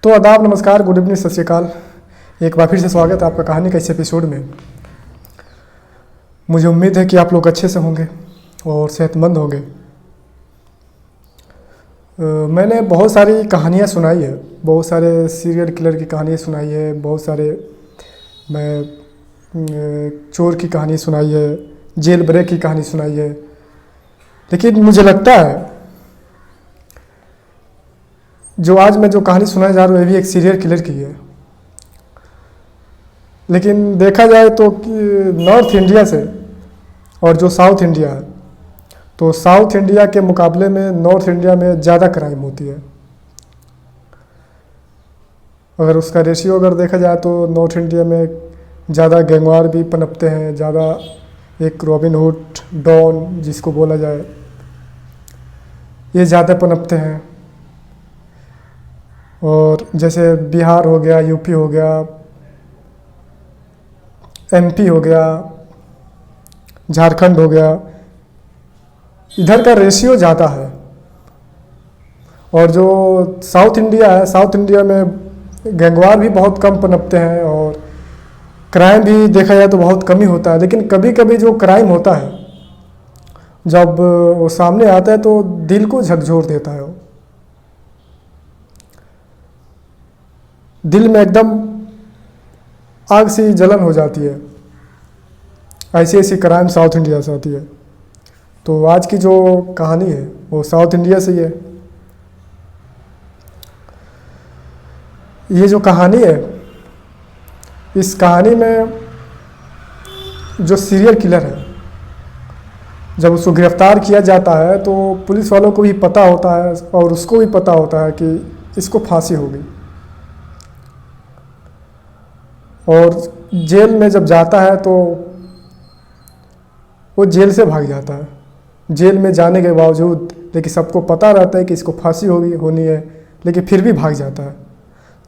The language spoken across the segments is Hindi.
तो आदाब, नमस्कार, गुड इवनिंग, सत श्री अकाल। एक बार फिर से स्वागत है आपका कहानी का इस एपिसोड में। मुझे उम्मीद है कि आप लोग अच्छे से होंगे और सेहतमंद होंगे। मैंने बहुत सारी कहानियाँ सुनाई है, बहुत सारे सीरियल किलर की कहानियाँ सुनाई है, बहुत सारे चोर की कहानी सुनाई है, जेल ब्रेक की कहानी सुनाई है। लेकिन मुझे लगता है जो आज मैं जो कहानी सुनाने जा रहा हूँ ये भी एक सीरियल किलर की है। लेकिन देखा जाए तो नॉर्थ इंडिया से और जो साउथ इंडिया है, तो साउथ इंडिया के मुकाबले में नॉर्थ इंडिया में ज़्यादा क्राइम होती है। अगर उसका रेशियो अगर देखा जाए तो नॉर्थ इंडिया में ज़्यादा गैंगवार भी पनपते हैं, ज़्यादा एक रॉबिन हुड, डॉन जिसको बोला जाए, ये ज़्यादा पनपते हैं। और जैसे बिहार हो गया, यूपी हो गया, एमपी हो गया, झारखंड हो गया, इधर का रेशियो ज़्यादा है। और जो साउथ इंडिया है, साउथ इंडिया में गैंगवार भी बहुत कम पनपते हैं और क्राइम भी देखा जाए तो बहुत कम ही होता है। लेकिन कभी कभी जो क्राइम होता है जब वो सामने आता है तो दिल को झकझोर देता है। वो दिल में एकदम आग सी जलन हो जाती है। ऐसी ऐसी क्राइम साउथ इंडिया से आती है। तो आज की जो कहानी है वो साउथ इंडिया से ही है। ये जो कहानी है, इस कहानी में जो सीरियल किलर है, जब उसको गिरफ्तार किया जाता है तो पुलिस वालों को भी पता होता है और उसको भी पता होता है कि इसको फांसी होगी। और जेल में जब जाता है तो वो जेल से भाग जाता है। जेल में जाने के बावजूद, लेकिन सबको पता रहता है कि इसको फांसी होनी है, लेकिन फिर भी भाग जाता है।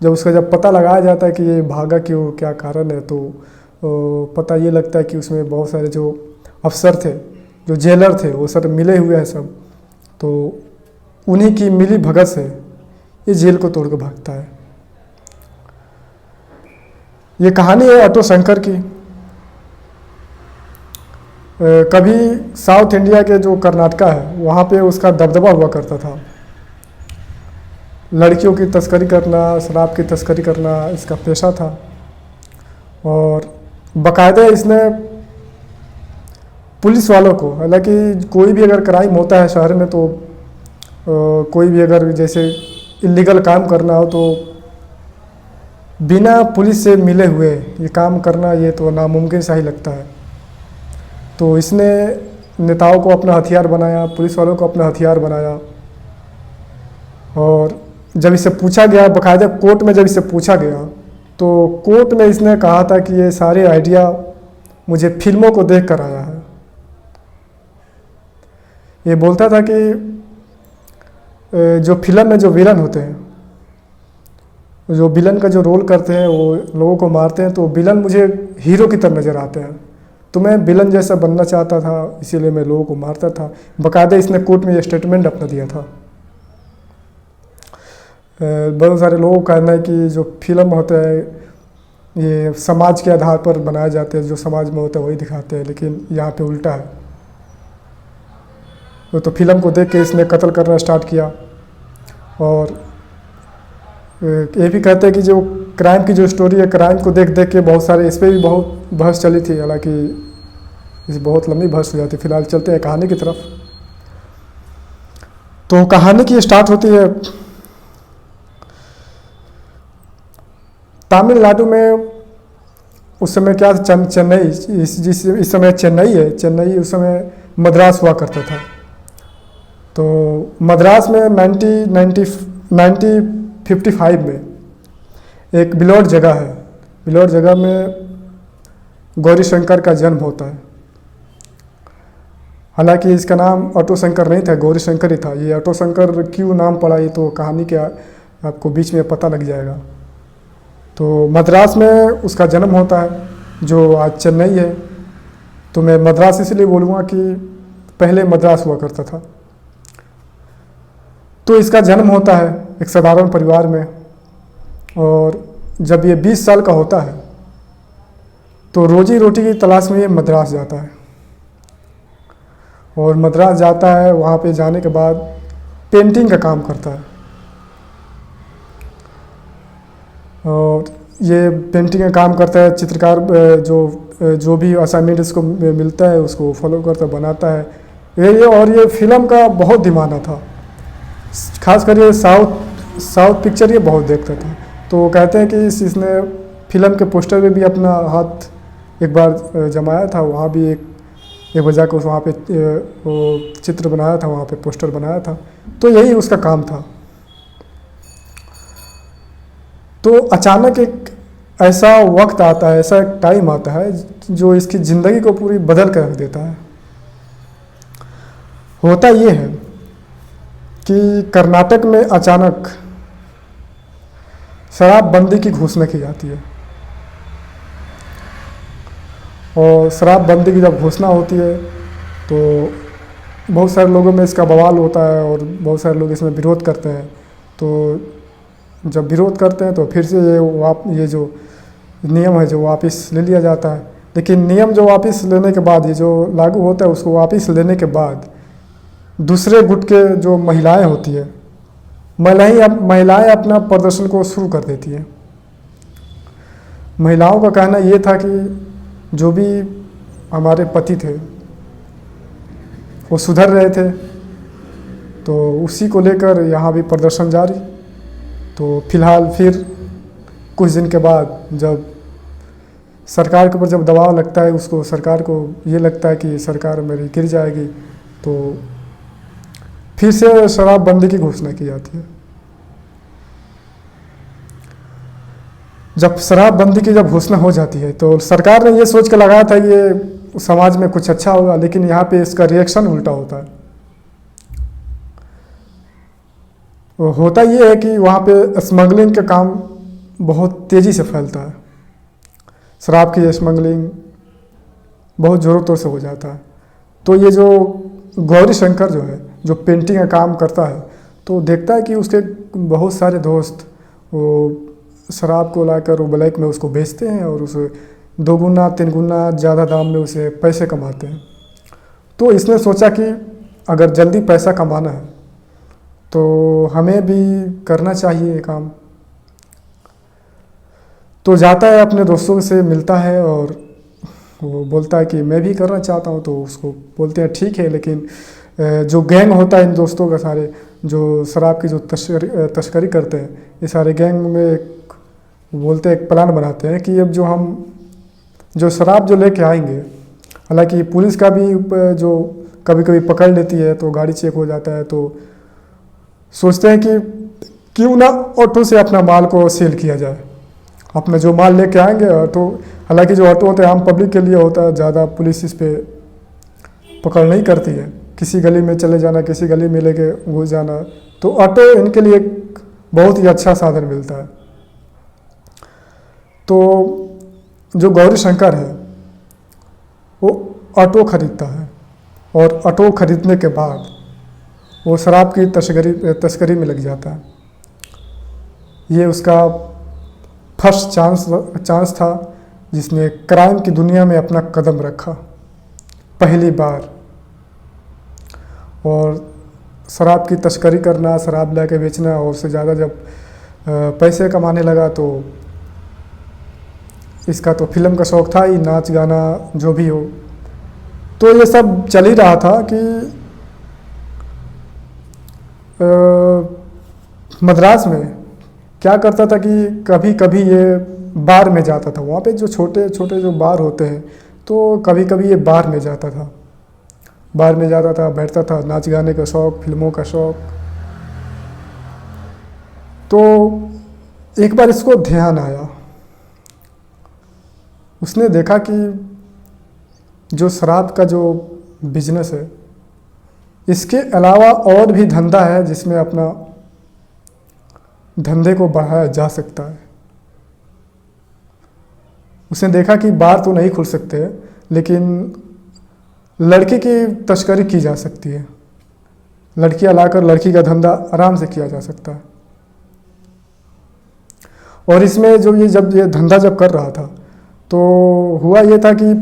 जब उसका जब पता लगाया जाता है कि ये भागा क्यों, क्या कारण है, तो पता ये लगता है कि उसमें बहुत सारे जो अफसर थे, जो जेलर थे, वो सब मिले हुए हैं सब। तो उन्हीं की मिली भगत से ये जेल को तोड़ कर भागता है। ये कहानी है ऑटो शंकर की। कभी साउथ इंडिया के जो कर्नाटका है वहाँ पे उसका दबदबा हुआ करता था। लड़कियों की तस्करी करना, शराब की तस्करी करना इसका पेशा था। और बाकायदा इसने पुलिस वालों को, हालांकि कोई भी अगर क्राइम होता है शहर में तो कोई भी अगर जैसे इलीगल काम करना हो तो बिना पुलिस से मिले हुए ये काम करना, ये तो नामुमकिन सा ही लगता है। तो इसने नेताओं को अपना हथियार बनाया, पुलिस वालों को अपना हथियार बनाया। और जब इसे पूछा गया, बाकायदा कोर्ट में जब इसे पूछा गया तो कोर्ट में इसने कहा था कि ये सारे आइडिया मुझे फिल्मों को देख कर आया है। ये बोलता था कि जो फिल्म में जो विलन होते हैं, जो विलन का जो रोल करते हैं, वो लोगों को मारते हैं, तो विलन मुझे हीरो की तरह नज़र आते हैं। तो मैं विलन जैसा बनना चाहता था, इसीलिए मैं लोगों को मारता था। बाकायदा इसने कोर्ट में ये स्टेटमेंट अपना दिया था। बहुत सारे लोगों का कहना है कि जो फिल्म होता है ये समाज के आधार पर बनाए जाते हैं, जो समाज में होता है वही दिखाते हैं, लेकिन यहाँ पे उल्टा है। तो फिल्म को देख के इसने कत्ल करना स्टार्ट किया। और ये भी कहते हैं कि जो क्राइम की जो स्टोरी है, क्राइम को देख देख के बहुत सारे, इस पर भी बहुत बहस चली थी, हालांकि इस बहुत लंबी बहस हो जाती। फिलहाल चलते हैं कहानी की तरफ। तो कहानी की स्टार्ट होती है तमिलनाडु में। उस समय क्या, चेन्नई, इस समय चेन्नई है, चेन्नई उस समय मद्रास हुआ करता था। तो मद्रास में 1955 में एक बिलौर जगह है। बिलौर जगह में गौरी शंकर का जन्म होता है। हालांकि इसका नाम ऑटो शंकर नहीं था, गौरी शंकर ही था। ये ऑटो शंकर क्यों नाम पड़ा, ये तो कहानी के आपको बीच में पता लग जाएगा। तो मद्रास में उसका जन्म होता है, जो आज चेन्नई है। तो मैं मद्रास इसलिए बोलूँगा कि पहले मद्रास हुआ करता था। तो इसका जन्म होता है एक साधारण परिवार में। और जब ये 20 साल का होता है तो रोजी रोटी की तलाश में ये मद्रास जाता है। और मद्रास जाता है, वहाँ पे जाने के बाद पेंटिंग का काम करता है। और ये पेंटिंग का काम करता है, चित्रकार जो भी असाइनमेंट इसको मिलता है उसको फॉलो करता बनाता है। ये फिल्म का बहुत दीवाना था, खासकर ये साउथ पिक्चर ये बहुत देखता था। तो कहते हैं कि इसने फिल्म के पोस्टर में भी अपना हाथ एक बार जमाया था, वहाँ भी एक बजा के वहाँ पे वो चित्र बनाया था, वहाँ पे पोस्टर बनाया था। तो यही उसका काम था। तो अचानक एक ऐसा वक्त आता है, ऐसा एक टाइम आता है जो इसकी ज़िंदगी को पूरी बदल कर रख देता है। होता ये है कि कर्नाटक में अचानक शराबबंदी की घोषणा की जाती है। और शराबबंदी की जब घोषणा होती है तो बहुत सारे लोगों में इसका बवाल होता है और बहुत सारे लोग इसमें विरोध करते हैं। तो जब विरोध करते हैं तो फिर से ये जो नियम है जो वापस ले लिया जाता है। लेकिन नियम जो वापस लेने के बाद, ये जो लागू होता है उसको वापस लेने के बाद दूसरे गुट के जो महिलाएं होती है, महिलाएं अपना प्रदर्शन को शुरू कर देती हैं। महिलाओं का कहना ये था कि जो भी हमारे पति थे वो सुधर रहे थे, तो उसी को लेकर यहाँ भी प्रदर्शन जारी। तो फिलहाल फिर कुछ दिन के बाद जब सरकार के ऊपर जब दबाव लगता है, उसको सरकार को ये लगता है कि सरकार मेरी गिर जाएगी, तो फिर से शराबबंदी की घोषणा की जाती है। जब शराबबंदी की घोषणा हो जाती है तो सरकार ने ये सोच कर लगाया था कि ये समाज में कुछ अच्छा होगा, लेकिन यहाँ पे इसका रिएक्शन उल्टा होता है। होता ये है कि वहाँ पे स्मगलिंग का काम बहुत तेज़ी से फैलता है। शराब की स्मगलिंग बहुत ज़ोरों तौर से हो जाता है। तो ये जो गौरी शंकर जो है, जो पेंटिंग का काम करता है, तो देखता है कि उसके बहुत सारे दोस्त वो शराब को लाकर वो ब्लैक में उसको बेचते हैं और उसे 2 गुना 3 गुना ज़्यादा दाम में उसे पैसे कमाते हैं। तो इसने सोचा कि अगर जल्दी पैसा कमाना है तो हमें भी करना चाहिए ये काम। तो जाता है, अपने दोस्तों से मिलता है और वो बोलता है कि मैं भी करना चाहता हूँ। तो उसको बोलते हैं ठीक है, लेकिन जो गैंग होता है इन दोस्तों का, सारे जो शराब की जो तस्करी करते हैं, ये सारे गैंग में बोलते हैं, एक प्लान बनाते हैं कि अब जो शराब जो लेके आएंगे, हालांकि पुलिस का भी जो कभी कभी पकड़ लेती है तो गाड़ी चेक हो जाता है, तो सोचते हैं कि क्यों ना ऑटो से अपना माल को सेल किया जाए। अपना जो माल लेके आएंगे ऑटो, हालांकि जो ऑटो होता है आम पब्लिक के लिए होता है, ज़्यादा पुलिस इस पर पकड़ नहीं करती है। किसी गली में चले जाना, किसी गली में लेके घुस जाना, तो ऑटो इनके लिए बहुत ही अच्छा साधन मिलता है। तो जो गौरी शंकर है वो ऑटो खरीदता है और ऑटो खरीदने के बाद वो शराब की तस्करी में लग जाता है। ये उसका फर्स्ट चांस था जिसने क्राइम की दुनिया में अपना कदम रखा पहली बार। और शराब की तस्करी करना, शराब लाके बेचना, और उससे ज़्यादा जब पैसे कमाने लगा तो इसका तो फिल्म का शौक़ था ही, नाच गाना जो भी हो। तो ये सब चल ही रहा था कि मद्रास में क्या करता था कि कभी कभी ये बार में जाता था। वहाँ पे जो छोटे छोटे जो बार होते हैं, तो कभी कभी ये बार में जाता था, बैठता था, नाच गाने का शौक़, फिल्मों का शौक़। तो एक बार इसको ध्यान आया, उसने देखा कि जो शराब का जो बिजनेस है, इसके अलावा और भी धंधा है जिसमें अपना धंधे को बढ़ाया जा सकता है। उसने देखा कि बार तो नहीं खुल सकते, लेकिन लड़की की तस्करी की जा सकती है। लड़कियां लाकर लड़की का धंधा आराम से किया जा सकता है। और इसमें जो जब ये धंधा जब कर रहा था तो हुआ ये था कि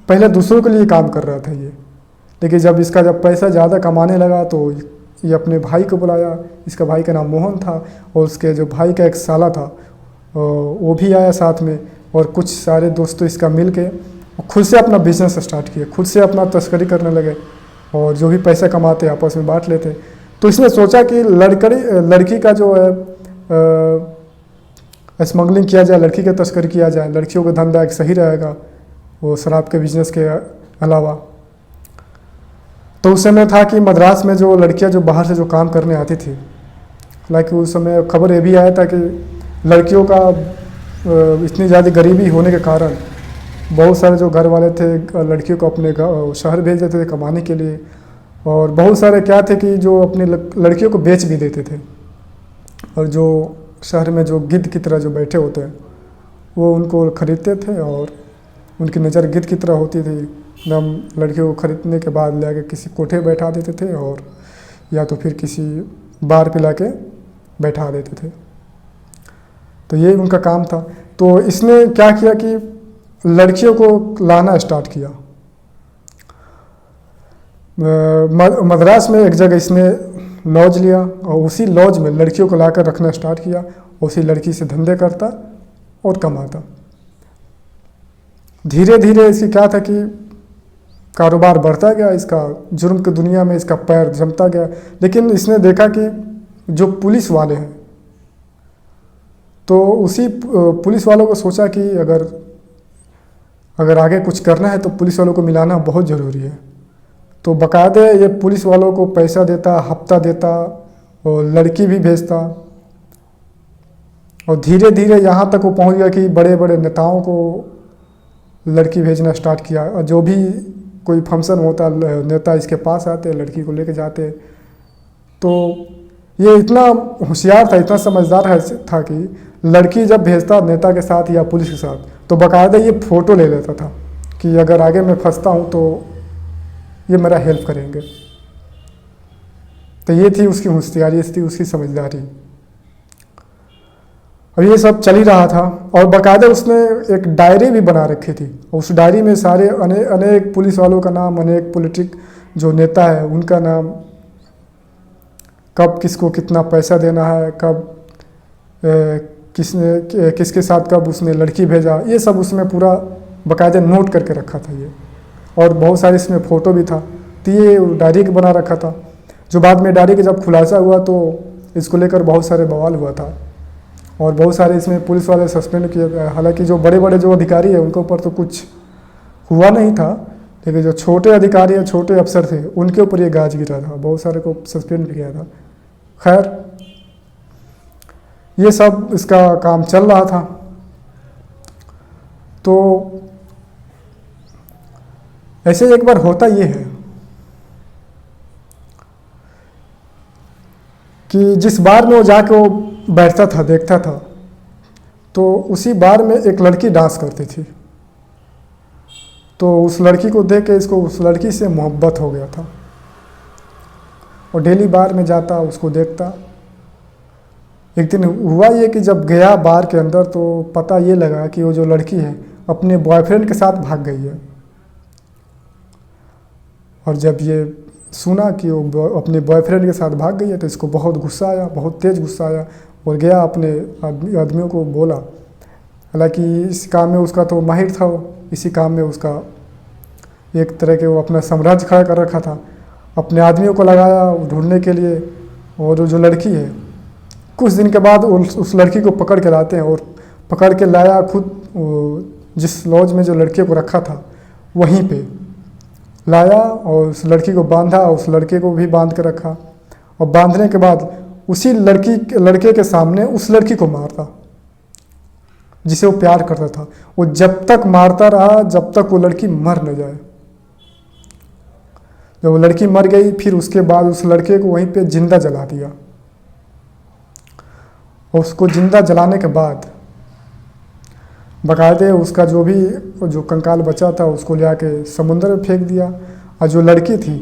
पहले दूसरों के लिए काम कर रहा था ये, लेकिन जब इसका जब पैसा ज़्यादा कमाने लगा तो ये अपने भाई को बुलाया। इसका भाई का नाम मोहन था और उसके जो भाई का एक साला था वो भी आया साथ में, और कुछ सारे दोस्तों इसका मिल के खुद से अपना बिजनेस स्टार्ट किया, खुद से अपना तस्करी करने लगे और जो भी पैसा कमाते आपस में बांट लेते। तो इसने सोचा कि लड़की का जो है स्मगलिंग किया जाए, लड़की का तस्करी किया जाए, लड़कियों का धंधा एक सही रहेगा वो शराब के बिजनेस के अलावा। तो उस समय था कि मद्रास में जो लड़कियां जो बाहर से जो काम करने आती थी, हालांकि उस समय खबर ये भी आया था कि लड़कियों का इतनी ज़्यादा गरीबी होने के कारण बहुत सारे जो घर वाले थे लड़कियों को अपने शहर भेज देते थे कमाने के लिए, और बहुत सारे क्या थे कि जो अपनी लड़कियों को बेच भी देते थे, और जो शहर में जो गिद्ध की तरह जो बैठे होते हैं वो उनको खरीदते थे और उनकी नज़र गिद्ध की तरह होती थी। एकदम लड़कियों को खरीदने के बाद ले आके किसी कोठे बैठा देते थे और या तो फिर किसी बार पे ला के बैठा देते थे। तो ये उनका काम था। तो इसने क्या किया कि लड़कियों को लाना स्टार्ट किया। मद्रास में एक जगह इसने लॉज लिया और उसी लॉज में लड़कियों को लाकर रखना स्टार्ट किया, उसी लड़की से धंधे करता और कमाता। धीरे धीरे इसकी क्या था कि कारोबार बढ़ता गया, इसका जुर्म की दुनिया में इसका पैर जमता गया। लेकिन इसने देखा कि जो पुलिस वाले हैं, तो उसी पुलिस वालों को सोचा कि अगर आगे कुछ करना है तो पुलिस वालों को मिलाना बहुत ज़रूरी है। तो बाकायदे ये पुलिस वालों को पैसा देता, हफ्ता देता और लड़की भी भेजता, और धीरे धीरे यहाँ तक वो पहुँच गया कि बड़े बड़े नेताओं को लड़की भेजना स्टार्ट किया। और जो भी कोई फंक्शन होता नेता इसके पास आते, लड़की को लेके जाते। तो ये इतना होशियार था, इतना समझदार था कि लड़की जब भेजता नेता के साथ या पुलिस के साथ तो बाकायदा ये फ़ोटो ले लेता था कि अगर आगे मैं फंसता हूँ तो ये मेरा हेल्प करेंगे। तो ये थी उसकी होशियारी, ये थी उसकी समझदारी। और ये सब चल ही रहा था और बाकायदा उसने एक डायरी भी बना रखी थी। उस डायरी में सारे अनेक पुलिस वालों का नाम, अनेक पॉलिटिक जो नेता है उनका नाम, कब किसको कितना पैसा देना है, कब किसके साथ कब उसने लड़की भेजा, ये सब उसमें पूरा बाकायदा नोट करके रखा था ये। और बहुत सारे इसमें फ़ोटो भी था। तो ये डायरी के बना रखा था, जो बाद में डायरी के जब खुलासा हुआ तो इसको लेकर बहुत सारे बवाल हुआ था और बहुत सारे इसमें पुलिस वाले सस्पेंड किए। हालांकि जो बड़े बड़े जो अधिकारी है उनके ऊपर तो कुछ हुआ नहीं था, लेकिन जो छोटे अधिकारी या छोटे अफसर थे उनके ऊपर ये गाज गिरा था, बहुत सारे को सस्पेंड भी किया था। खैर ये सब इसका काम चल रहा था। तो ऐसे एक बार होता ये है कि जिस बार में वो जाके वो बैठता था, देखता था, तो उसी बार में एक लड़की डांस करती थी। तो उस लड़की को देख के इसको उस लड़की से मोहब्बत हो गया था और डेली बार में जाता, उसको देखता। एक दिन हुआ ये कि जब गया बार के अंदर तो पता ये लगा कि वो जो लड़की है अपने बॉयफ्रेंड के साथ भाग गई है। और जब ये सुना कि वो अपने बॉयफ्रेंड के साथ भाग गई है तो इसको बहुत गुस्सा आया, बहुत तेज़ गुस्सा आया और गया अपने आदमियों को बोला। हालांकि इस काम में उसका तो माहिर था, वो इसी काम में उसका एक तरह के वो अपना साम्राज्य खड़ा कर रखा था। अपने आदमियों को लगाया ढूंढने के लिए, और जो लड़की है कुछ दिन के बाद उस लड़की को पकड़ के लाते हैं और पकड़ के लाया खुद जिस लॉज में जो लड़के को रखा था वहीं पे लाया और उस लड़की को बांधा, उस लड़के को भी बांध के रखा और बांधने के बाद उसी लड़के के सामने उस लड़की को मारता जिसे वो प्यार करता था। वो जब तक मारता रहा जब तक वो लड़की मर न जाए। जब वो लड़की मर गई फिर उसके बाद उस लड़के को वहीं पे जिंदा जला दिया और उसको जिंदा जलाने के बाद बाकायदे उसका जो कंकाल बचा था उसको ले आके समुद्र में फेंक दिया और जो लड़की थी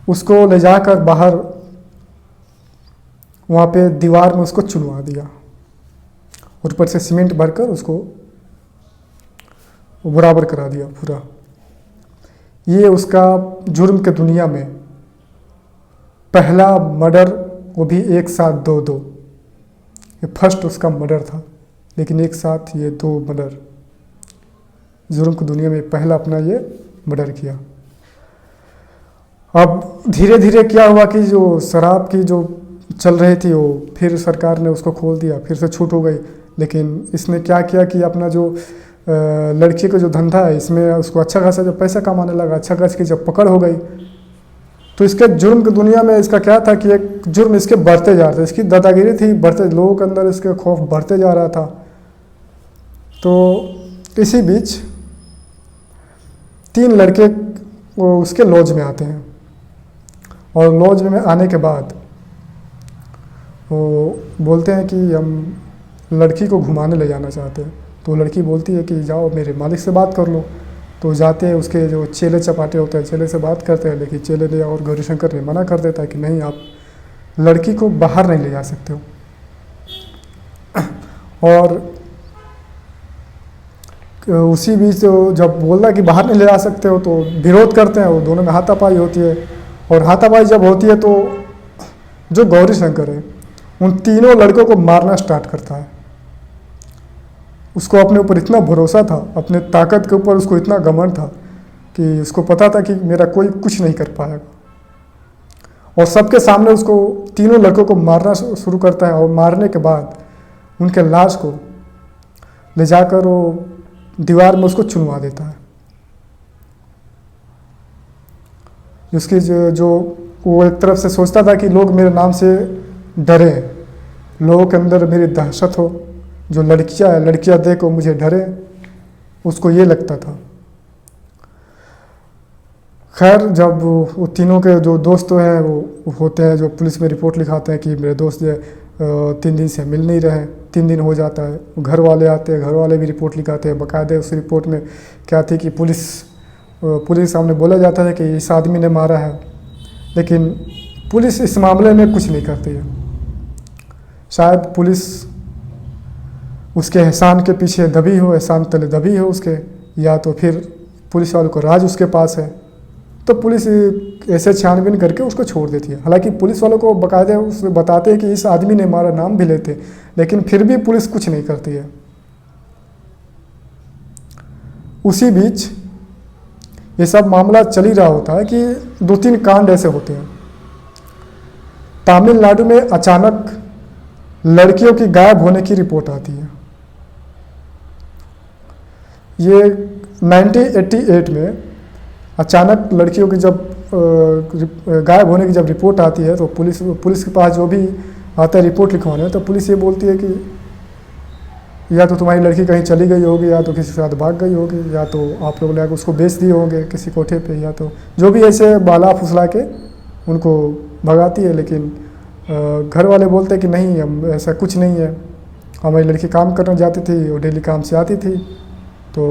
उसको ले जाकर बाहर वहाँ पे दीवार में उसको चुनवा दिया। और ऊपर से सीमेंट भरकर उसको बराबर करा दिया पूरा। ये उसका जुर्म के दुनिया में पहला मर्डर, वो भी एक साथ दो। ये फर्स्ट उसका मर्डर था, लेकिन एक साथ ये 2 मर्डर, जुर्म की दुनिया में पहला अपना ये मर्डर किया। अब धीरे धीरे क्या हुआ कि जो शराब की जो चल रही थी वो फिर सरकार ने उसको खोल दिया, फिर से छूट हो गई। लेकिन इसने क्या किया कि अपना जो लड़की का जो धंधा है इसमें उसको अच्छा खासा जब पैसा कमाने लगा, अच्छा खासा की जब पकड़ हो गई, तो इसके जुर्म की दुनिया में इसका क्या था कि एक जुर्म इसके बढ़ते जा रहे थे, इसकी दादागिरी थी बढ़ते, लोगों के अंदर इसके खौफ बढ़ते जा रहा था। तो इसी बीच 3 लड़के वो उसके लॉज में आते हैं, और लॉज में आने के बाद वो बोलते हैं कि हम लड़की को घुमाने ले जाना चाहते हैं। तो लड़की बोलती है कि जाओ मेरे मालिक से बात कर लो। तो जाते हैं, उसके जो चेले चपाटे होते हैं चेले से बात करते हैं, लेकिन चेले ने और गौरीशंकर ने मना कर देता है कि नहीं, आप लड़की को बाहर नहीं ले जा सकते हो। और उसी बीच जब बोला कि बाहर नहीं ले जा सकते हो तो विरोध करते हैं, वो दोनों में हाथापाई होती है। और हाथापाई जब होती है तो जो गौरीशंकर है उन तीनों लड़कों को मारना स्टार्ट करता है। उसको अपने ऊपर इतना भरोसा था, अपने ताकत के ऊपर उसको इतना घमंड था कि उसको पता था कि मेरा कोई कुछ नहीं कर पाएगा। और सबके सामने उसको तीनों लड़कों को मारना शुरू करता है, और मारने के बाद उनके लाश को ले जाकर वो दीवार में उसको चुनवा देता है। उसकी जो वो एक तरफ से सोचता था कि लोग मेरे नाम से डरे, लोगों के अंदर मेरी दहशत हो, जो लड़कियां देखो मुझे डरे, उसको ये लगता था। खैर जब वो तीनों के जो दोस्त हैं वो होते हैं, जो पुलिस में रिपोर्ट लिखाते हैं कि मेरे दोस्त जो 3 दिन से मिल नहीं रहे, 3 दिन हो जाता है, घर वाले आते हैं, घर वाले भी रिपोर्ट लिखाते हैं बाकायदे। उस रिपोर्ट में क्या थी कि पुलिस के सामने बोला जाता है कि इस आदमी ने मारा है, लेकिन पुलिस इस मामले में कुछ नहीं करती है। शायद पुलिस उसके एहसान के पीछे दबी हो, एहसान तले दबी हो उसके, या तो फिर पुलिस वालों को राज उसके पास है, तो पुलिस ऐसे छानबीन करके उसको छोड़ देती है। हालांकि पुलिस वालों को बाकायदे उसमें बताते हैं कि इस आदमी ने हमारा नाम भी लेते, लेकिन फिर भी पुलिस कुछ नहीं करती है। उसी बीच ये सब मामला चल ही रहा होता है कि 2-3 कांड ऐसे होते हैं। तमिलनाडु में अचानक लड़कियों की गायब होने की रिपोर्ट आती है। ये 1988 में अचानक लड़कियों की जब गायब होने की जब रिपोर्ट आती है तो पुलिस के पास जो भी आता है रिपोर्ट लिखवाने, तो पुलिस ये बोलती है कि या तो तुम्हारी लड़की कहीं चली गई होगी, या तो किसी के साथ भाग गई होगी, या तो आप लोग लाकर उसको बेच दिए होंगे किसी कोठे पे, या तो जो भी ऐसे बाला फुसला के उनको भगाती है। लेकिन घर वाले बोलते हैं कि नहीं, हम ऐसा कुछ नहीं है, हमारी लड़की काम करने जाती थी, वो डेली काम से आती थी। तो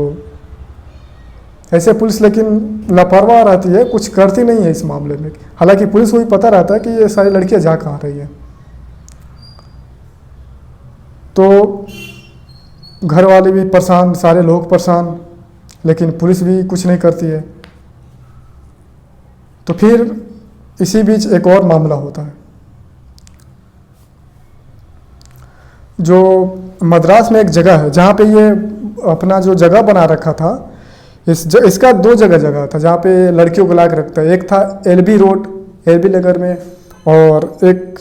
ऐसे पुलिस लेकिन लापरवाह रहती है, कुछ करती नहीं है इस मामले में। हालांकि पुलिस को भी पता रहता है कि ये सारी लड़कियां जा कहाँ रही हैं। तो घर वाले भी परेशान, सारे लोग परेशान, लेकिन पुलिस भी कुछ नहीं करती है। तो फिर इसी बीच एक और मामला होता है। जो मद्रास में एक जगह है जहाँ पे ये अपना जो जगह बना रखा था, इसका 2 जगह था जहाँ पे लड़कियों को ला के रखता है। एक था एलबी रोड, एलबी नगर में, और एक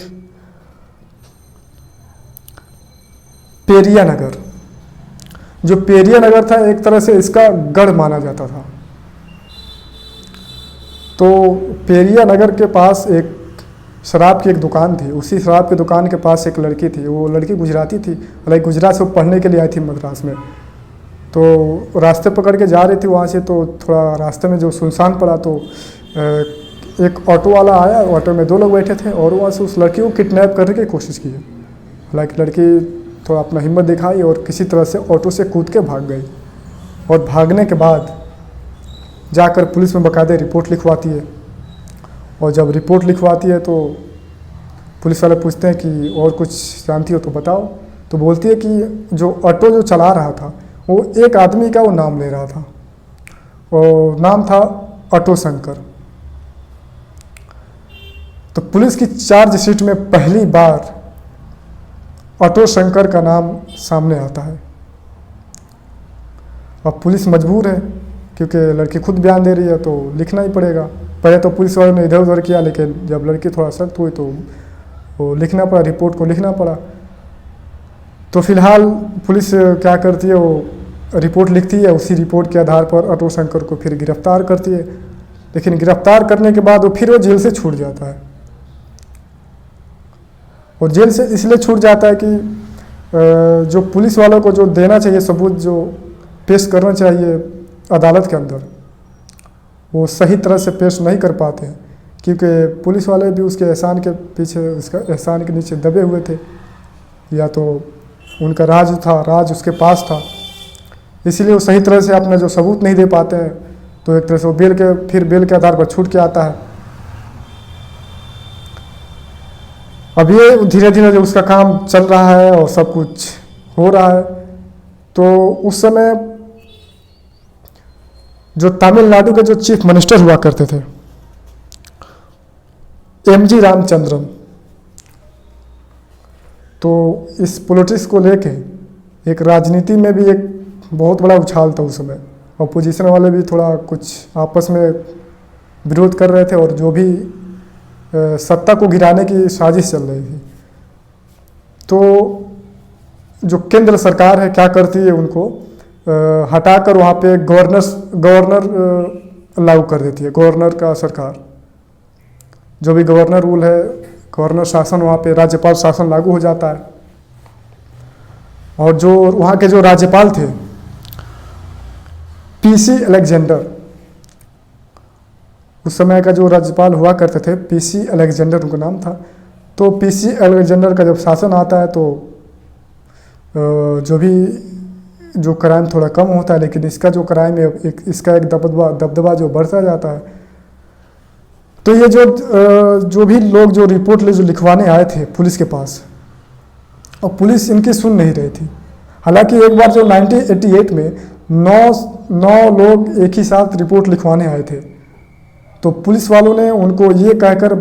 पेरिया नगर। जो पेरिया नगर था एक तरह से इसका गढ़ माना जाता था। तो पेरिया नगर के पास एक शराब की एक दुकान थी। उसी शराब की दुकान के पास एक लड़की थी। वो लड़की गुजराती थी, हालांकि गुजरात से पढ़ने के लिए आई थी मद्रास में। तो रास्ते पकड़ के जा रही थी वहाँ से, तो थोड़ा रास्ते में जो सुनसान पड़ा तो एक ऑटो वाला आया, ऑटो में 2 लोग बैठे थे, और वहाँ से उस लड़की को किडनैप करने की कोशिश की। हालांकि लड़की थोड़ा अपना हिम्मत दिखाई और किसी तरह से ऑटो से कूद के भाग गई। और भागने के बाद जाकर पुलिस में बाकायदे रिपोर्ट लिखवाती है। और जब रिपोर्ट लिखवाती है तो पुलिस वाले पूछते हैं कि और कुछ जानती हो तो बताओ। तो बोलती है कि जो ऑटो जो चला रहा था वो एक आदमी का वो नाम ले रहा था, और नाम था ऑटो शंकर। तो पुलिस की चार्जशीट में पहली बार ऑटो शंकर का नाम सामने आता है। अब पुलिस मजबूर है क्योंकि लड़की खुद बयान दे रही है तो लिखना ही पड़ेगा। पहले तो पुलिस वालों ने इधर उधर किया, लेकिन जब लड़की थोड़ा सख्त हुई तो वो लिखना पड़ा, रिपोर्ट को लिखना पड़ा। तो फिलहाल पुलिस क्या करती है, वो रिपोर्ट लिखती है, उसी रिपोर्ट के आधार पर ऑटो शंकर को फिर गिरफ्तार करती है। लेकिन गिरफ्तार करने के बाद वो जेल से छूट जाता है। और जेल से इसलिए छूट जाता है कि जो पुलिस वालों को जो देना चाहिए सबूत, जो पेश करना चाहिए अदालत के अंदर, वो सही तरह से पेश नहीं कर पाते हैं, क्योंकि पुलिस वाले भी उसके एहसान के पीछे, उसका एहसान के नीचे दबे हुए थे, या तो उनका राज उसके पास था, इसलिए वो सही तरह से अपना जो सबूत नहीं दे पाते हैं। तो एक तरह से वो बेल के आधार पर छूट के आता है। अब ये धीरे धीरे जो उसका काम चल रहा है और सब कुछ हो रहा है, तो उस समय जो तमिलनाडु के जो चीफ मिनिस्टर हुआ करते थे एमजी रामचंद्रन, तो इस पॉलिटिक्स को लेके एक राजनीति में भी एक बहुत बड़ा उछाल था उस समय। अपोजिशन वाले भी थोड़ा कुछ आपस में विरोध कर रहे थे, और जो भी सत्ता को गिराने की साजिश चल रही थी। तो जो केंद्र सरकार है क्या करती है, उनको हटाकर वहाँ पे गवर्नर लागू कर देती है। गवर्नर का सरकार, जो भी गवर्नर रूल है, गवर्नर शासन, वहाँ पे राज्यपाल शासन लागू हो जाता है। और जो वहाँ के जो राज्यपाल थे पीसी अलेक्जेंडर, उस समय का जो राज्यपाल हुआ करते थे पीसी अलेक्जेंडर उनका नाम था। तो पीसी अलेक्जेंडर का जब शासन आता है तो जो क्राइम थोड़ा कम होता है, लेकिन इसका जो क्राइम है इसका एक दबदबा जो बढ़ता जाता है। तो ये जो भी लोग जो रिपोर्ट जो लिखवाने आए थे पुलिस के पास, और पुलिस इनकी सुन नहीं रही थी। हालांकि एक बार जो 1988 में 9 लोग एक ही साथ रिपोर्ट लिखवाने आए थे, तो पुलिस वालों ने उनको ये कहकर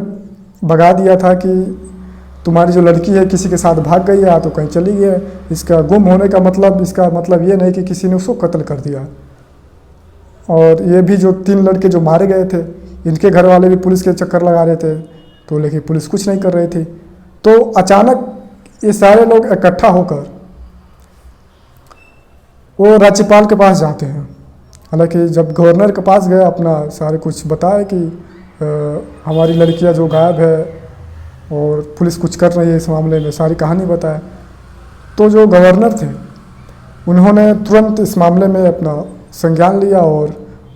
भगा दिया था कि तुम्हारी जो लड़की है किसी के साथ भाग गई है या तो कहीं चली गई है। इसका गुम होने का मतलब, इसका मतलब ये नहीं कि किसी ने उसको कत्ल कर दिया। और ये भी जो 3 लड़के जो मारे गए थे, इनके घर वाले भी पुलिस के चक्कर लगा रहे थे, तो लेकिन पुलिस कुछ नहीं कर रही थी। तो अचानक ये सारे लोग इकट्ठा होकर वो राज्यपाल के पास जाते हैं। हालांकि जब गवर्नर के पास गए, अपना सारे कुछ बताया कि हमारी लड़कियां जो गायब है और पुलिस कुछ कर रही है इस मामले में, सारी कहानी बताया। तो जो गवर्नर थे उन्होंने तुरंत इस मामले में अपना संज्ञान लिया और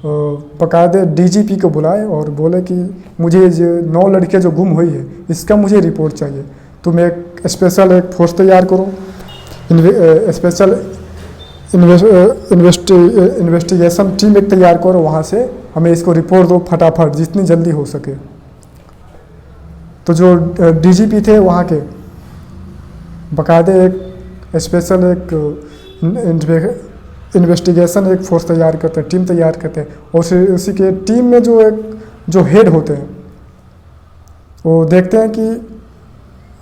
बाकायदे डीजीपी को बुलाए और बोले कि मुझे जो 9 लड़कियां जो गुम हुई है इसका मुझे रिपोर्ट चाहिए। तुम एक स्पेशल एक फोर्स तैयार करो, स्पेशल इन्वेस्टिगेशन टीम एक तैयार करो, वहाँ से हमें इसको रिपोर्ट दो फटाफट, जितनी जल्दी हो सके। तो जो डीजीपी थे वहाँ के बाकायदे एक स्पेशल एक इन्वेस्टिगेशन एक फोर्स तैयार करते हैं, टीम तैयार करते हैं। और उसी के टीम में जो हेड होते हैं वो देखते हैं कि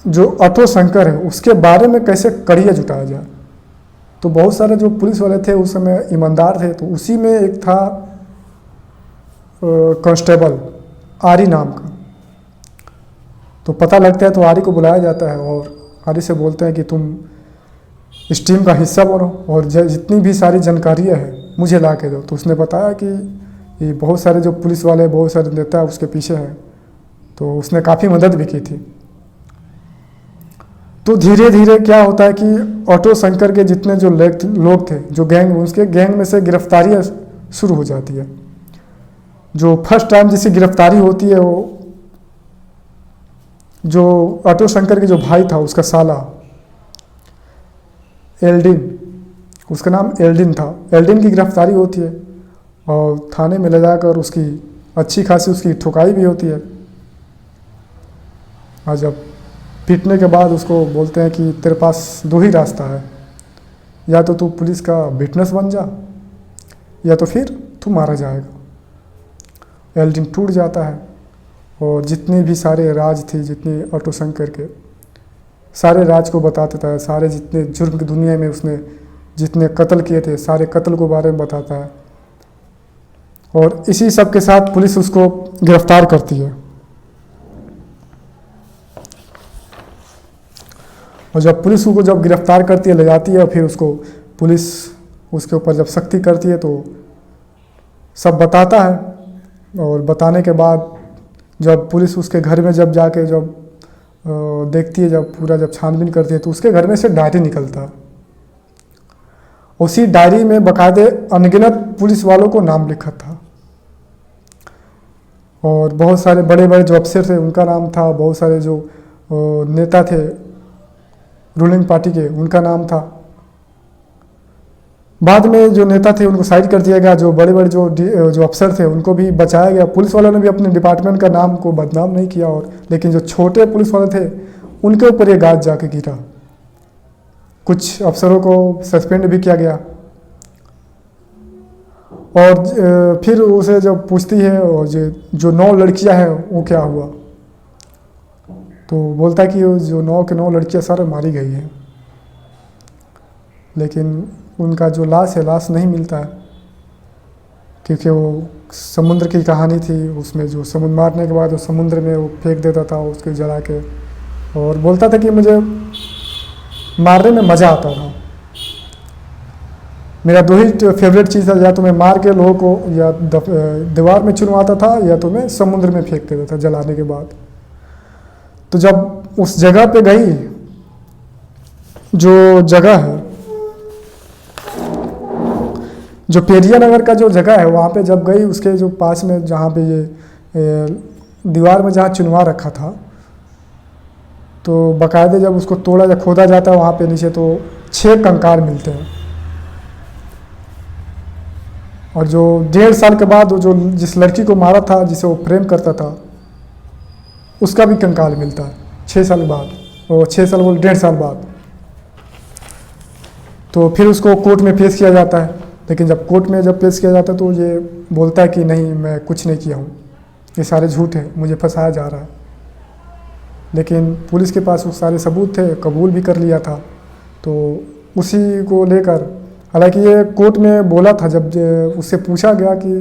जो ऑटो शंकर है उसके बारे में कैसे कड़िया जुटाया जाए। तो बहुत सारे जो पुलिस वाले थे उस समय ईमानदार थे, तो उसी में एक था कांस्टेबल आरी नाम का। तो पता लगता है तो आरी को बुलाया जाता है और आरी से बोलते हैं कि तुम इस टीम का हिस्सा बनो और जितनी भी सारी जानकारियाँ हैं मुझे ला के दो। तो उसने बताया कि ये बहुत सारे जो पुलिस वाले, बहुत सारे नेता उसके पीछे हैं, तो उसने काफ़ी मदद भी की थी। तो धीरे धीरे क्या होता है कि ऑटो शंकर के जितने जो लोग थे, जो गैंग, उसके गैंग में से गिरफ्तारियाँ शुरू हो जाती है। जो फर्स्ट टाइम जिसकी गिरफ्तारी होती है वो जो ऑटो शंकर के जो भाई था उसका साला एल्डिन, उसका नाम एल्डिन था। एल्डिन की गिरफ्तारी होती है और थाने में ले जाकर उसकी अच्छी खासी उसकी ठुकाई भी होती है। और जब पीटने के बाद उसको बोलते हैं कि तेरे पास दो ही रास्ता है, या तो तू पुलिस का विटनेस बन जा या तो फिर तू मारा जाएगा। एल्डिन टूट जाता है और जितनी भी सारे राज थे, जितनी ऑटो शंकर के सारे राज को बता देता है, सारे जितने जुर्म की दुनिया में उसने जितने कत्ल किए थे सारे कत्ल के बारे में बताता है। और इसी सब के साथ पुलिस उसको गिरफ्तार करती है। और जब पुलिस उसको जब गिरफ्तार करती है, ले जाती है, फिर उसको पुलिस उसके ऊपर जब सख्ती करती है तो सब बताता है। और बताने के बाद जब पुलिस उसके घर में जब जाके जब देखती है, जब पूरा जब छानबीन करती है, तो उसके घर में से डायरी निकलता है। उसी डायरी में बाकायदे अनगिनत पुलिस वालों को नाम लिखा था और बहुत सारे बड़े बड़े जो अफसर थे उनका नाम था, बहुत सारे जो नेता थे रूलिंग पार्टी के उनका नाम था। बाद में जो नेता थे उनको साइड कर दिया गया, जो बड़े बड़े जो अफसर थे उनको भी बचाया गया। पुलिस वालों ने भी अपने डिपार्टमेंट का नाम को बदनाम नहीं किया, और लेकिन जो छोटे पुलिस वाले थे उनके ऊपर ये गाज जाके गिरा। कुछ अफसरों को सस्पेंड भी किया गया। और फिर उसे जब पूछती है और जो 9 लड़कियां हैं वो क्या हुआ, तो बोलता है कि जो 9 के 9 लड़कियां सारे मारी गई हैं, लेकिन उनका जो लाश है लाश नहीं मिलता है, क्योंकि वो समुद्र की कहानी थी। उसमें जो समुद्र मारने के बाद वो समुद्र में वो फेंक देता था उसके जला के, और बोलता था कि मुझे मारने में मज़ा आता था। मेरा 2 ही फेवरेट चीज़ था, या तो मैं मार के लोगों को या दीवार में चुनवाता था या तो मैं समुद्र में फेंक देता था जलाने के बाद। तो जब उस जगह पे गई, जो जगह है जो पेरिया नगर का जो जगह है वहाँ पे जब गई, उसके जो पास में जहाँ पे ये दीवार में जहाँ चुनवा रखा था, तो बाकायदे जब उसको तोड़ा या खोदा जाता है वहाँ पे नीचे तो 6 कंकाल मिलते हैं। और जो 1.5 साल के बाद वो जो जिस लड़की को मारा था, जिसे वो प्रेम करता था, उसका भी कंकाल मिलता है 6 साल बाद, और 6 साल बोल 1.5 साल बाद। तो फिर उसको कोर्ट में पेश किया जाता है, लेकिन जब कोर्ट में जब पेश किया जाता है तो ये बोलता है कि नहीं, मैं कुछ नहीं किया हूँ, ये सारे झूठ है, मुझे फंसाया जा रहा है। लेकिन पुलिस के पास वो सारे सबूत थे, कबूल भी कर लिया था। तो उसी को लेकर, हालांकि ये कोर्ट में बोला था, जब उससे पूछा गया कि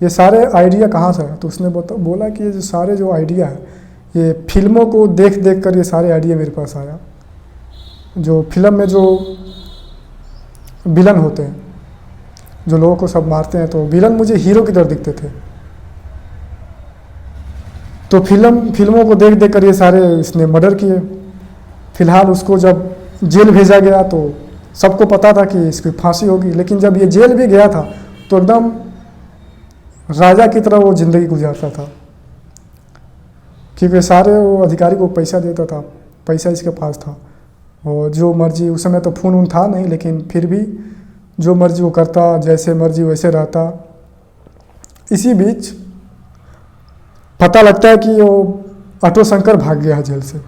ये सारे आइडिया कहाँ से है, तो उसने बोला कि ये जो सारे जो आइडिया है ये फिल्मों को देख देख कर ये सारे आइडिया मेरे पास आया। जो फिल्म में जो विलन होते हैं, जो लोगों को सब मारते हैं, तो विलन मुझे हीरो की तरह दिखते थे। तो फिल्मों को देख देख कर ये सारे इसने मर्डर किए। फिलहाल उसको जब जेल भेजा गया तो सबको पता था कि इसकी फांसी होगी, लेकिन जब ये जेल भी गया था तो एकदम राजा की तरह वो ज़िंदगी गुजारता था, क्योंकि सारे वो अधिकारी को पैसा देता था, पैसा इसके पास था, और जो मर्जी, उस समय तो फ़ोन उन था नहीं, लेकिन फिर भी जो मर्जी वो करता, जैसे मर्जी वैसे रहता। इसी बीच पता लगता है कि वो ऑटो शंकर भाग गया है जेल से।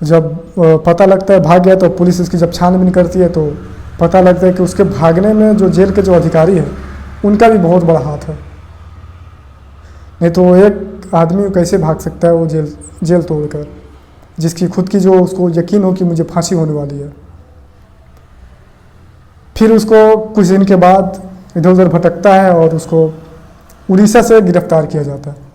जब पता लगता है भाग गया तो पुलिस उसकी जब छानबीन करती है तो पता लगता है कि उसके भागने में जो जेल के जो अधिकारी हैं उनका भी बहुत बड़ा हाथ है। नहीं तो एक आदमी कैसे भाग सकता है वो जेल तोड़कर, जिसकी खुद की जो उसको यकीन हो कि मुझे फांसी होने वाली है। फिर उसको कुछ दिन के बाद इधर उधर भटकता है और उसको उड़ीसा से गिरफ्तार किया जाता है।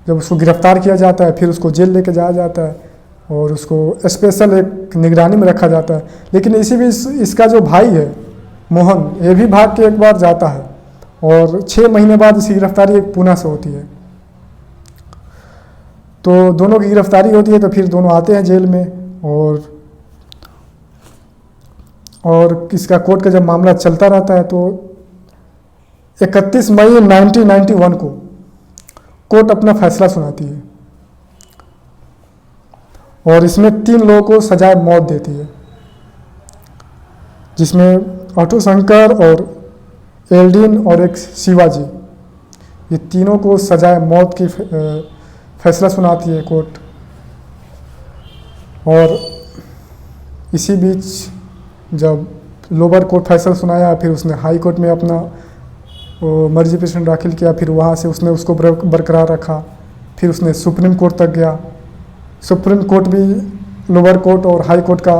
जब उसको गिरफ्तार किया जाता है फिर उसको जेल लेके जाया जाता है और उसको स्पेशल एक निगरानी में रखा जाता है। लेकिन इसी भी इसका जो भाई है मोहन, ये भी भाग के एक बार जाता है और 6 महीने बाद इसकी गिरफ्तारी एक पुणे से होती है। तो दोनों की गिरफ्तारी होती है तो फिर दोनों आते हैं जेल में, और इसका कोर्ट का जब मामला चलता रहता है तो 31 मई 1991 को कोर्ट अपना फैसला सुनाती है और इसमें 3 लोगों को सजाए मौत देती है, जिसमें ऑटो शंकर और एल्डिन और एक शिवाजी, ये तीनों को सजाए मौत की फैसला सुनाती है कोर्ट। और इसी बीच जब लोअर कोर्ट फैसला सुनाया, फिर उसने हाई कोर्ट में अपना मर्जी पिटीशन दाखिल किया, फिर वहाँ से उसने उसको बरकरार रखा, फिर उसने सुप्रीम कोर्ट तक गया। सुप्रीम कोर्ट भी लोअर कोर्ट और हाई कोर्ट का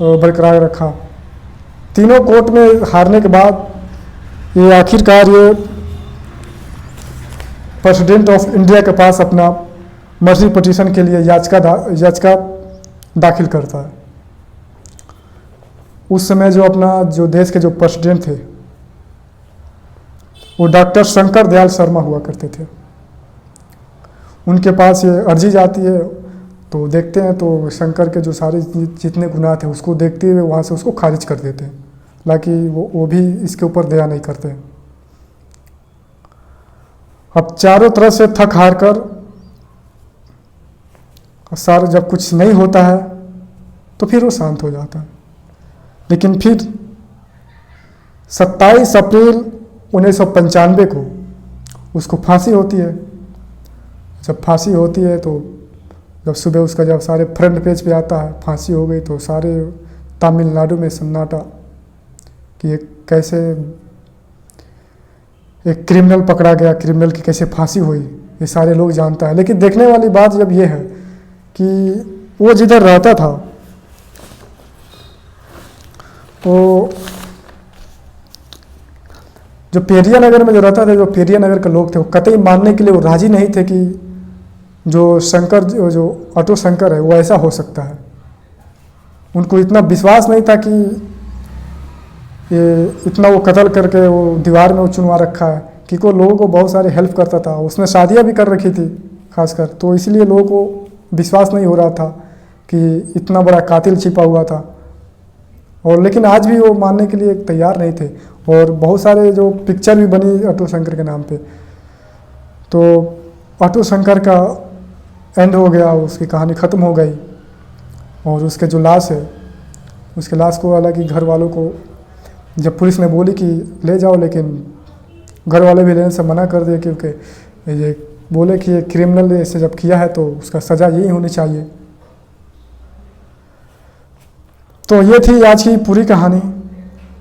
बरकरार रखा। तीनों कोर्ट में हारने के बाद ये आखिरकार ये प्रेसिडेंट ऑफ इंडिया के पास अपना मर्जी पिटीशन के लिए याचिका दाखिल करता है। उस समय जो देश के जो प्रेसिडेंट थे वो डॉक्टर शंकर दयाल शर्मा हुआ करते थे। उनके पास ये अर्जी जाती है, तो देखते हैं तो शंकर के जो सारे जितने गुनाह थे उसको देखते हुए वहाँ से उसको खारिज कर देते हैं, हालांकि वो भी इसके ऊपर दया नहीं करते। अब चारों तरफ से थक हार कर सारा जब कुछ नहीं होता है तो फिर वो शांत हो जाता है। लेकिन फिर 27 अप्रैल 1995 को उसको फांसी होती है। जब फांसी होती है तो जब सुबह उसका जब सारे फ्रंट पेज पे आता है फांसी हो गई, तो सारे तमिलनाडु में सन्नाटा कि ये कैसे एक क्रिमिनल पकड़ा गया, क्रिमिनल की कैसे फांसी हुई, ये सारे लोग जानता है। लेकिन देखने वाली बात जब ये है कि वो जिधर रहता था तो जो पेरिया नगर में जो रहता था, जो पेरिया नगर के लोग थे, वो कतई मानने के लिए वो राजी नहीं थे कि जो ऑटो शंकर है वो ऐसा हो सकता है। उनको इतना विश्वास नहीं था कि ये इतना वो कत्ल करके वो दीवार में वो चुनवा रखा है, कि को लोगों को बहुत सारे हेल्प करता था, उसने शादियां भी कर रखी थी खासकर, तो इसलिए लोगों को विश्वास नहीं हो रहा था कि इतना बड़ा कातिल छिपा हुआ था। और लेकिन आज भी वो मानने के लिए तैयार नहीं थे। और बहुत सारे जो पिक्चर भी बनी ऑटो शंकर के नाम पे, तो ऑटो शंकर का एंड हो गया, उसकी कहानी ख़त्म हो गई। और उसके जो लाश है, उसके लाश को हालांकि घर वालों को जब पुलिस ने बोली कि ले जाओ, लेकिन घर वाले भी लेने से मना कर दिए, क्योंकि ये बोले कि ये क्रिमिनल ऐसे जब किया है तो उसका सज़ा यही होनी चाहिए। तो ये थी आज की पूरी कहानी।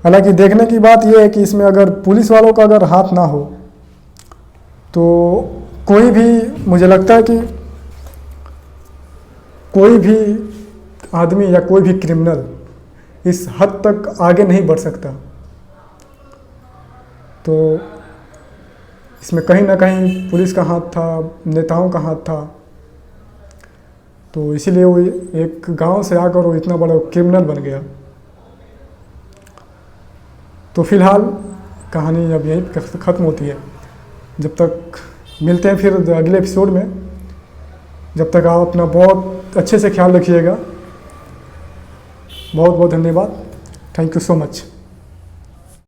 हालांकि देखने की बात ये है कि इसमें अगर पुलिस वालों का अगर हाथ ना हो तो कोई भी, मुझे लगता है कि कोई भी आदमी या कोई भी क्रिमिनल इस हद तक आगे नहीं बढ़ सकता। तो इसमें कहीं ना कहीं पुलिस का हाथ था, नेताओं का हाथ था। तो इसीलिए वो एक गांव से आकर वो इतना बड़ा क्रिमिनल बन गया। तो फिलहाल कहानी अब यहीं ख़त्म होती है। जब तक मिलते हैं फिर अगले एपिसोड में, जब तक आप अपना बहुत अच्छे से ख्याल रखिएगा। बहुत बहुत धन्यवाद। Thank you so much.